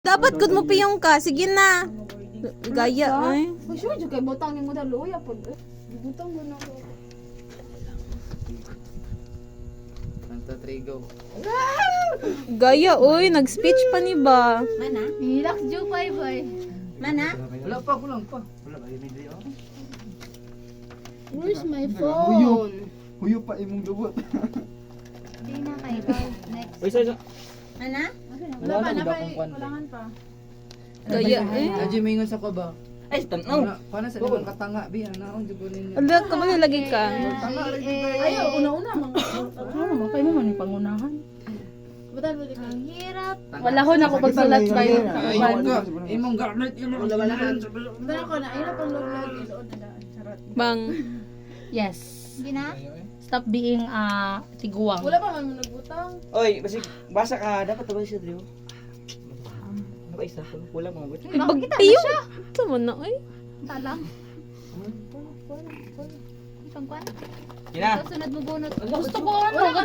Dapat good mo piyong ka. Sige na. Gaya ay. Sure, juga botang ni mo da luya pod. Butang mo na ko. 1, 2, 3, go. Gaya oy, nag-speech pa ni ba? Mana? Hilak ju pay boy. Mana? Wala pa, kulang pa. Where's my phone? Huyo pa imong lubot. Di na kay boy. Next. Uy, sa Mana? Wala na, hindi akong kwan. Walangan pa. Gaya eh. Kadyo mingon sa ko ba? ay, tanaw. Paano sa ibang katanga, bi? Naon, di ko ninyo. Ala, kamali lagi ka. Tanga, rin di ba? Ayaw, una-una mga. Ano mo kayo mo man yung pangunahan. Batal mo di ka. Ang hirap. Wala ko na ako pagsulat ba yun. Ayaw ka. Imong garnet, imong Wala ko na, ayun ako log-log. Ilood na charot. Bang. Yes. Hindi na? Stop being tiguang. Wala pa man nagbutang. Oy, basi basa ka, dapat ba siya driyo? Ano ba isa ko? Wala mga gut. Pagpiyong. Tama na oy. Talang. Pangkwan. Kina. Sunod mo bunot. Gusto ko ano.